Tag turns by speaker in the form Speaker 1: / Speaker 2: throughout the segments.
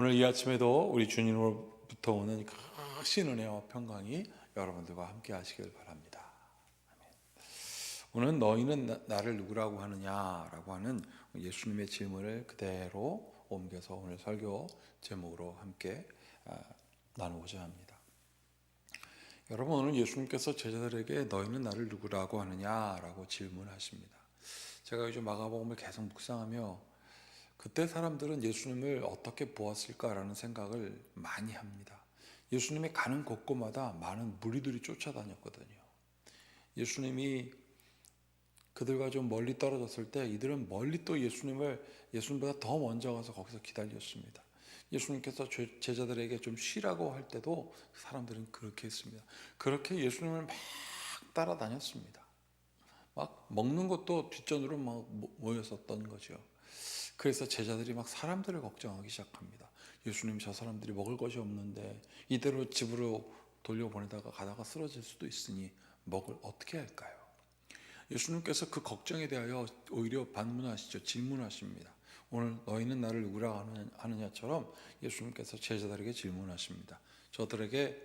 Speaker 1: 오늘 이 아침에도 우리 주님으로부터 오는 크신 은혜와 평강이 여러분들과 함께 하시길 바랍니다. 오늘 너희는 나를 누구라고 하느냐라고 하는 예수님의 질문을 그대로 옮겨서 오늘 설교 제목으로 함께 나누고자 합니다. 여러분, 오늘 예수님께서 제자들에게 너희는 나를 누구라고 하느냐라고 질문하십니다. 제가 요즘 마가복음을 계속 묵상하며 그때 사람들은 예수님을 어떻게 보았을까라는 생각을 많이 합니다. 예수님이 가는 곳곳마다 많은 무리들이 쫓아다녔거든요. 예수님이 그들과 좀 멀리 떨어졌을 때 이들은 멀리 또 예수님보다 더 먼저 가서 거기서 기다렸습니다. 예수님께서 제자들에게 좀 쉬라고 할 때도 사람들은 그렇게 했습니다. 그렇게 예수님을 막 따라다녔습니다. 막 먹는 것도 뒷전으로 막 모였었던 거죠. 그래서 제자들이 막 사람들을 걱정하기 시작합니다. 예수님, 저 사람들이 먹을 것이 없는데 이대로 집으로 돌려보내다가 가다가 쓰러질 수도 있으니 먹을 어떻게 할까요? 예수님께서 그 걱정에 대하여 오히려 반문하시죠. 질문하십니다. 오늘 너희는 나를 누구라고 하느냐처럼 예수님께서 제자들에게 질문하십니다. 저들에게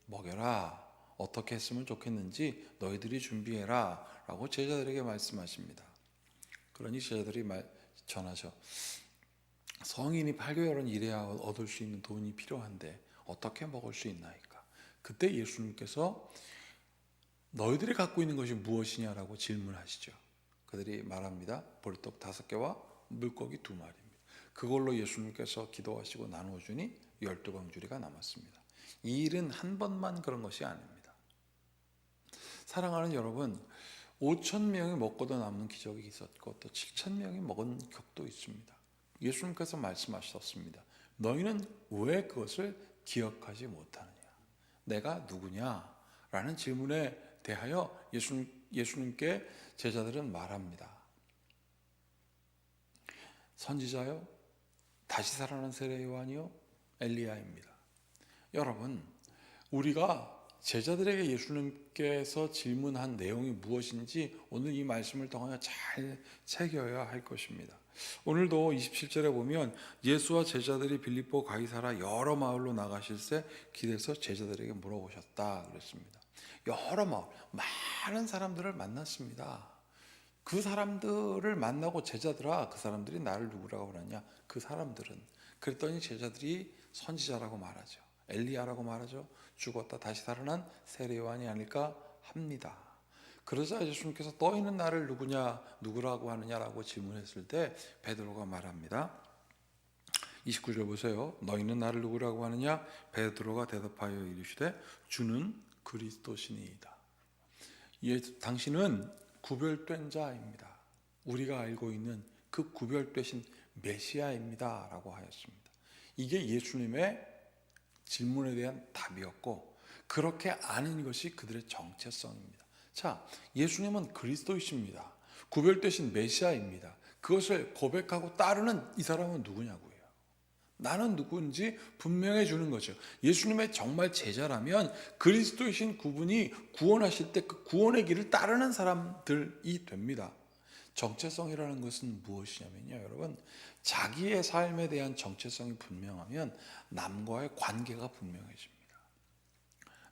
Speaker 1: 먹여라. 어떻게 했으면 좋겠는지 너희들이 준비해라 라고 제자들에게 말씀하십니다. 그러니 제자들이 전하죠. 성인이 8개월은 일해야 얻을 수 있는 돈이 필요한데 어떻게 먹을 수 있나이까? 그때 예수님께서 너희들이 갖고 있는 것이 무엇이냐라고 질문하시죠. 그들이 말합니다. 보리떡 5개와 물고기 2마리입니다. 그걸로 예수님께서 기도하시고 나누어 주니 12광주리가 남았습니다. 이 일은 한 번만 그런 것이 아닙니다. 사랑하는 여러분, 5,000명이 먹고도 남는 기적이 있었고 또 7,000명이 먹은 격도 있습니다. 예수님께서 말씀하셨습니다. 너희는 왜 그것을 기억하지 못하느냐? 내가 누구냐? 라는 질문에 대하여 예수님께 제자들은 말합니다. 선지자요? 다시 살아난 세례 요한이요? 엘리야입니다. 여러분, 우리가 제자들에게 예수님께서 질문한 내용이 무엇인지 오늘 이 말씀을 통하여 잘 새겨야 할 것입니다. 오늘도 27절에 보면 예수와 제자들이 빌립보 가이사라 여러 마을로 나가실새 길에서 제자들에게 물어보셨다 그랬습니다. 여러 마을, 많은 사람들을 만났습니다. 그 사람들을 만나고 제자들아, 그 사람들이 나를 누구라고 그러냐? 그 사람들은 그랬더니 제자들이 선지자라고 말하죠. 엘리야라고 말하죠. 죽었다 다시 살아난 세례 요한이 아닐까 합니다. 그러자 예수님께서 너희는 나를 누구라고 하느냐라고 질문했을 때 베드로가 말합니다. 29절 보세요. 너희는 나를 누구라고 하느냐? 베드로가 대답하여 이르시되 주는 그리스도시니이다. 당신은 구별된 자입니다. 우리가 알고 있는 그 구별되신 메시아입니다 라고 하였습니다. 이게 예수님의 질문에 대한 답이었고 그렇게 아는 것이 그들의 정체성입니다. 자, 예수님은 그리스도이십니다. 구별되신 메시아입니다. 그것을 고백하고 따르는 이 사람은 누구냐고요. 나는 누구인지 분명해 주는 거죠. 예수님의 정말 제자라면 그리스도이신 그분이 구원하실 때 그 구원의 길을 따르는 사람들이 됩니다. 정체성이라는 것은 무엇이냐면요, 여러분, 자기의 삶에 대한 정체성이 분명하면 남과의 관계가 분명해집니다.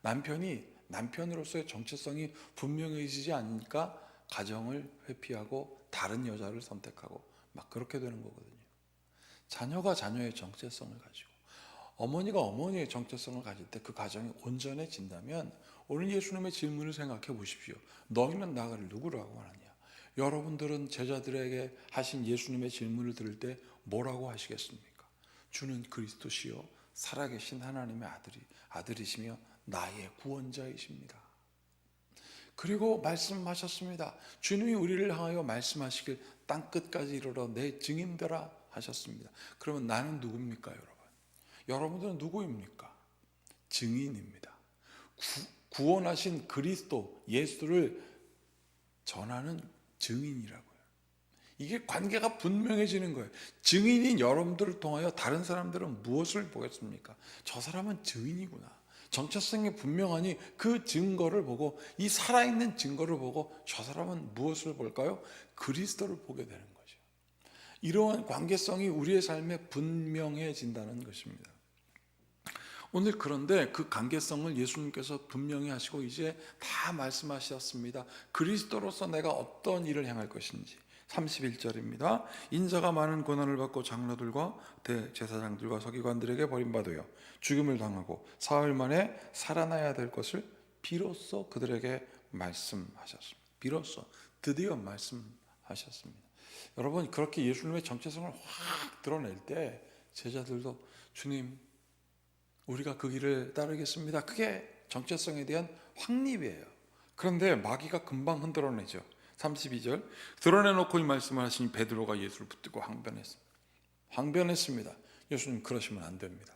Speaker 1: 남편이 남편으로서의 정체성이 분명해지지 않으니까 가정을 회피하고 다른 여자를 선택하고 막 그렇게 되는 거거든요. 자녀가 자녀의 정체성을 가지고 어머니가 어머니의 정체성을 가질 때 그 가정이 온전해진다면 오늘 예수님의 질문을 생각해 보십시오. 너희는 나를 누구라고 하느냐? 여러분들은 제자들에게 하신 예수님의 질문을 들을 때 뭐라고 하시겠습니까? 주는 그리스도시요 살아계신 하나님의 아들이시며 나의 구원자이십니다. 그리고 말씀하셨습니다. 주님이 우리를 향하여 말씀하시길 땅끝까지 이르러 내 증인되라 하셨습니다. 그러면 나는 누굽니까, 여러분? 여러분들은 누구입니까? 증인입니다. 구원하신 그리스도 예수를 전하는 증인이라고요. 이게 관계가 분명해지는 거예요. 증인인 여러분들을 통하여 다른 사람들은 무엇을 보겠습니까? 저 사람은 증인이구나. 정체성이 분명하니 그 증거를 보고, 이 살아있는 증거를 보고 저 사람은 무엇을 볼까요? 그리스도를 보게 되는 거죠. 이러한 관계성이 우리의 삶에 분명해진다는 것입니다. 오늘 그런데 그 관계성을 예수님께서 분명히 하시고 이제 다 말씀하셨습니다. 그리스도로서 내가 어떤 일을 행할 것인지. 31절입니다. 인자가 많은 고난을 받고 장로들과 대제사장들과 서기관들에게 버림받으여 죽임을 당하고 사흘 만에 살아나야 될 것을 비로소 그들에게 말씀하셨습니다. 비로소 드디어 말씀하셨습니다. 여러분, 그렇게 예수님의 정체성을 확 드러낼 때 제자들도 주님, 우리가 그 길을 따르겠습니다. 그게 정체성에 대한 확립이에요. 그런데 마귀가 금방 흔들어내죠. 32절, 드러내놓고 이 말씀을 하시니 베드로가 예수를 붙들고 항변했습니다. 예수님, 그러시면 안 됩니다.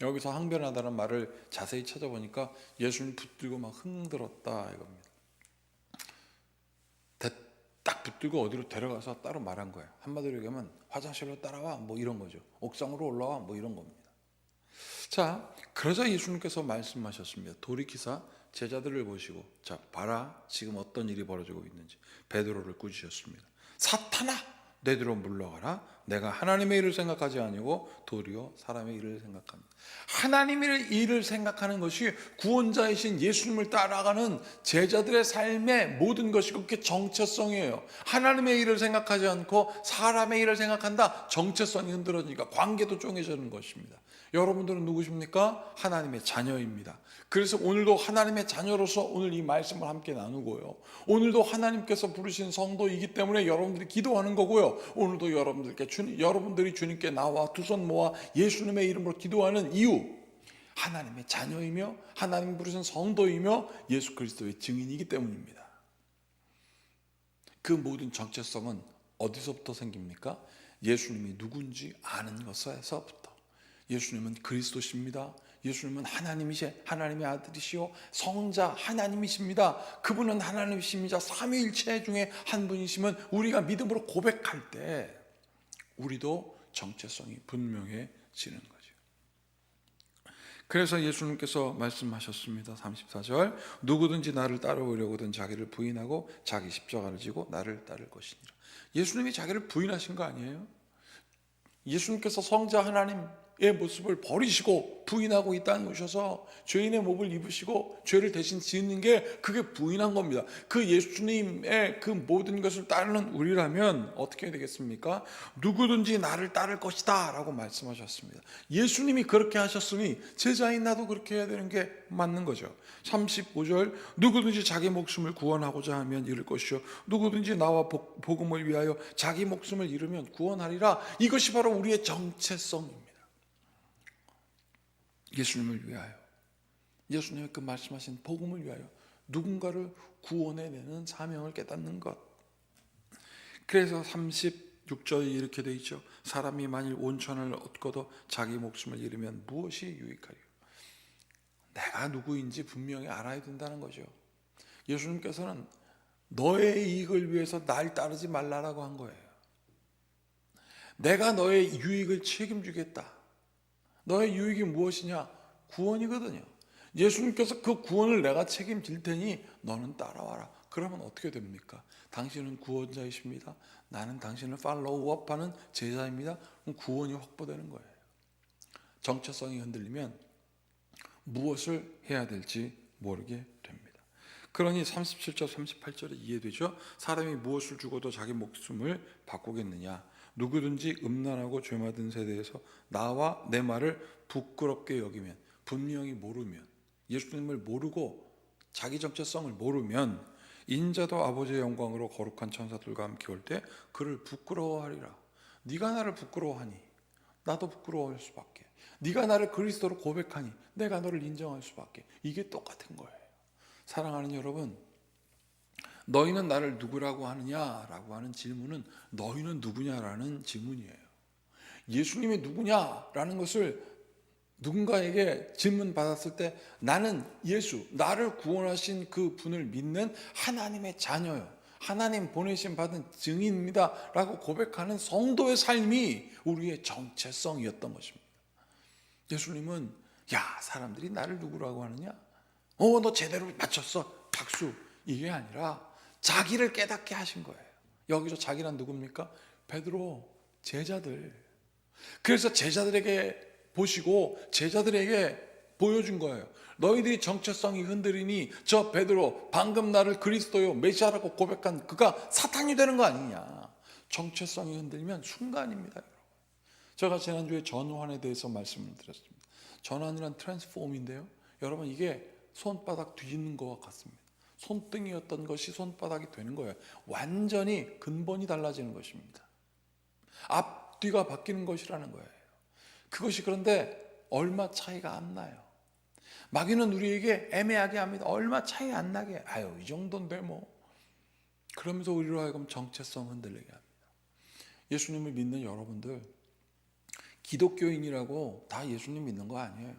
Speaker 1: 여기서 항변하다는 말을 자세히 찾아보니까 예수님 붙들고 막 흔들었다 이겁니다. 딱 붙들고 어디로 데려가서 따로 말한 거예요. 한마디로 얘기하면 화장실로 따라와 뭐 이런 거죠. 옥상으로 올라와 뭐 이런 겁니다. 자, 그러자 예수님께서 말씀하셨습니다. 돌이키사 제자들을 보시고, 자, 봐라, 지금 어떤 일이 벌어지고 있는지. 베드로를 꾸짖으셨습니다. 사탄아, 내 뒤로 물러가라. 내가 하나님의 일을 생각하지 아니고 도리어 사람의 일을 생각합니다. 하나님의 일을 생각하는 것이 구원자이신 예수님을 따라가는 제자들의 삶의 모든 것이고 그게 정체성이에요. 하나님의 일을 생각하지 않고 사람의 일을 생각한다. 정체성이 흔들어지니까 관계도 쪼개지는 것입니다. 여러분들은 누구십니까? 하나님의 자녀입니다. 그래서 오늘도 하나님의 자녀로서 오늘 이 말씀을 함께 나누고요. 오늘도 하나님께서 부르신 성도이기 때문에 여러분들이 기도하는 거고요. 오늘도 여러분들이 주님께 나와 두 손 모아 예수님의 이름으로 기도하는 이유, 하나님의 자녀이며 하나님 부르신 성도이며 예수 그리스도의 증인이기 때문입니다. 그 모든 정체성은 어디서부터 생깁니까? 예수님이 누군지 아는 것에서부터. 예수님은 그리스도십니다. 예수님은 하나님의 아들이시요 성자 하나님이십니다. 그분은 하나님이십니다. 삼위일체 중에 한 분이시면 우리가 믿음으로 고백할 때 우리도 정체성이 분명해지는 거죠. 그래서 예수님께서 말씀하셨습니다. 34절, 누구든지 나를 따라오려거든 자기를 부인하고 자기 십자가를 지고 나를 따를 것이니라. 예수님이 자기를 부인하신 거 아니에요? 예수님께서 성자 하나님의 모습을 버리시고 부인하고 이 땅에 오셔서 죄인의 몸을 입으시고 죄를 대신 지는 게 그게 부인한 겁니다. 그 예수님의 그 모든 것을 따르는 우리라면 어떻게 해야 되겠습니까? 누구든지 나를 따를 것이다 라고 말씀하셨습니다. 예수님이 그렇게 하셨으니 제자인 나도 그렇게 해야 되는 게 맞는 거죠. 35절, 누구든지 자기 목숨을 구원하고자 하면 잃을 것이요 누구든지 나와 복음을 위하여 자기 목숨을 잃으면 구원하리라. 이것이 바로 우리의 정체성입니다. 예수님을 위하여, 예수님의 그 말씀하신 복음을 위하여 누군가를 구원해내는 사명을 깨닫는 것. 그래서 36절이 이렇게 되어 있죠. 사람이 만일 온천을 얻고도 자기 목숨을 잃으면 무엇이 유익하리요? 내가 누구인지 분명히 알아야 된다는 거죠. 예수님께서는 너의 이익을 위해서 날 따르지 말라라고 한 거예요. 내가 너의 유익을 책임지겠다. 너의 유익이 무엇이냐? 구원이거든요. 예수님께서 그 구원을 내가 책임질 테니 너는 따라와라. 그러면 어떻게 됩니까? 당신은 구원자이십니다. 나는 당신을 팔로우업하는 제자입니다. 그럼 구원이 확보되는 거예요. 정체성이 흔들리면 무엇을 해야 될지 모르게 됩니다. 그러니 37절 38절에 이해되죠? 사람이 무엇을 주고도 자기 목숨을 바꾸겠느냐? 누구든지 음란하고 죄받은 세대에서 나와 내 말을 부끄럽게 여기면, 분명히 모르면, 예수님을 모르고 자기 정체성을 모르면 인자도 아버지의 영광으로 거룩한 천사들과 함께 올 때 그를 부끄러워하리라. 네가 나를 부끄러워하니 나도 부끄러워할 수밖에. 네가 나를 그리스도로 고백하니 내가 너를 인정할 수밖에. 이게 똑같은 거예요. 사랑하는 여러분, 너희는 나를 누구라고 하느냐라고 하는 질문은 너희는 누구냐라는 질문이에요. 예수님이 누구냐라는 것을 누군가에게 질문받았을 때 나는 예수, 나를 구원하신 그 분을 믿는 하나님의 자녀요, 하나님 보내심 받은 증인입니다 라고 고백하는 성도의 삶이 우리의 정체성이었던 것입니다. 예수님은 야, 사람들이 나를 누구라고 하느냐? 너 제대로 맞췄어, 박수. 이게 아니라 자기를 깨닫게 하신 거예요. 여기서 자기란 누굽니까? 베드로, 제자들. 그래서 제자들에게 보시고 제자들에게 보여준 거예요. 너희들이 정체성이 흔들리니 저 베드로 방금 나를 그리스도요 메시아라고 고백한 그가 사탄이 되는 거 아니냐. 정체성이 흔들리면 순간입니다, 여러분. 제가 지난주에 전환에 대해서 말씀을 드렸습니다. 전환이란 트랜스폼인데요, 여러분, 이게 손바닥 뒤집는 것과 같습니다. 손등이었던 것이 손바닥이 되는 거예요. 완전히 근본이 달라지는 것입니다. 앞뒤가 바뀌는 것이라는 거예요. 그것이 그런데 얼마 차이가 안 나요. 마귀는 우리에게 애매하게 합니다. 얼마 차이 안 나게. 아유, 이 정도인데 뭐. 그러면서 우리로 하여금 정체성 흔들리게 합니다. 예수님을 믿는 여러분들, 기독교인이라고 다 예수님 믿는 거 아니에요.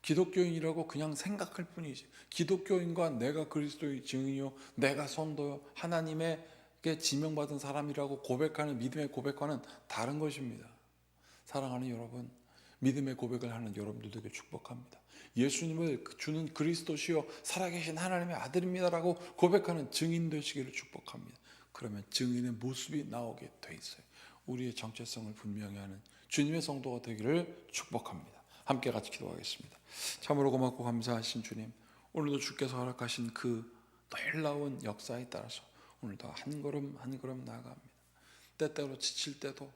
Speaker 1: 기독교인이라고 그냥 생각할 뿐이지. 기독교인과 내가 그리스도의 증인이요, 내가 선도요, 하나님에게 지명받은 사람이라고 고백하는 믿음의 고백과는 다른 것입니다. 사랑하는 여러분, 믿음의 고백을 하는 여러분들에게 축복합니다. 예수님을 주는 그리스도시요 살아계신 하나님의 아들입니다라고 고백하는 증인 되시기를 축복합니다. 그러면 증인의 모습이 나오게 돼 있어요. 우리의 정체성을 분명히 하는 주님의 성도가 되기를 축복합니다. 함께 같이 기도하겠습니다. 참으로 고맙고 감사하신 주님, 오늘도 주께서 허락하신 그 놀라운 역사에 따라서 오늘도 한 걸음 한 걸음 나아갑니다. 때때로 지칠 때도,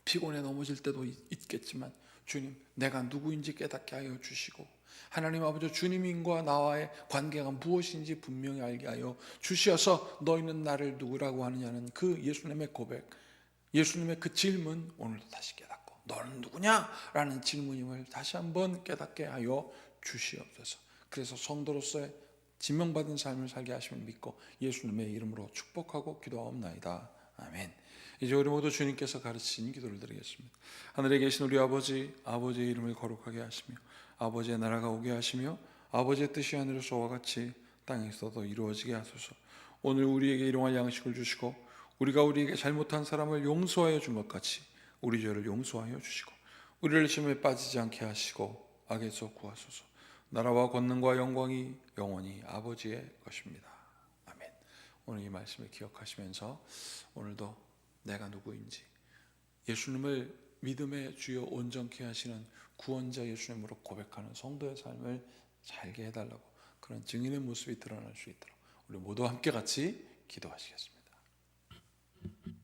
Speaker 1: 피곤해 넘어질 때도 있겠지만 주님, 내가 누구인지 깨닫게 하여 주시고, 하나님 아버지, 주님과 나와의 관계가 무엇인지 분명히 알게 하여 주시어서 너희는 나를 누구라고 하느냐는 그 예수님의 고백, 예수님의 그 질문, 오늘도 다시 깨닫고 너는 누구냐? 라는 질문임을 다시 한번 깨닫게 하여 주시옵소서. 그래서 성도로서의 지명받은 삶을 살게 하심을 믿고 예수님의 이름으로 축복하고 기도하옵나이다. 아멘. 이제 우리 모두 주님께서 가르치신 기도를 드리겠습니다. 하늘에 계신 우리 아버지, 아버지의 이름을 거룩하게 하시며 아버지의 나라가 오게 하시며 아버지의 뜻이 하늘에서와 같이 땅에서도 이루어지게 하소서. 오늘 우리에게 일용할 양식을 주시고 우리가 우리에게 잘못한 사람을 용서하여 준 것 같이 우리 죄를 용서하여 주시고 우리를 시험에 빠지지 않게 하시고 악에서 구하소서. 나라와 권능과 영광이 영원히 아버지의 것입니다. 아멘. 오늘 이 말씀을 기억하시면서 오늘도 내가 누구인지 예수님을 믿음의 주여 온전케 하시는 구원자 예수님으로 고백하는 성도의 삶을 살게 해달라고, 그런 증인의 모습이 드러날 수 있도록 우리 모두 함께 같이 기도하시겠습니다.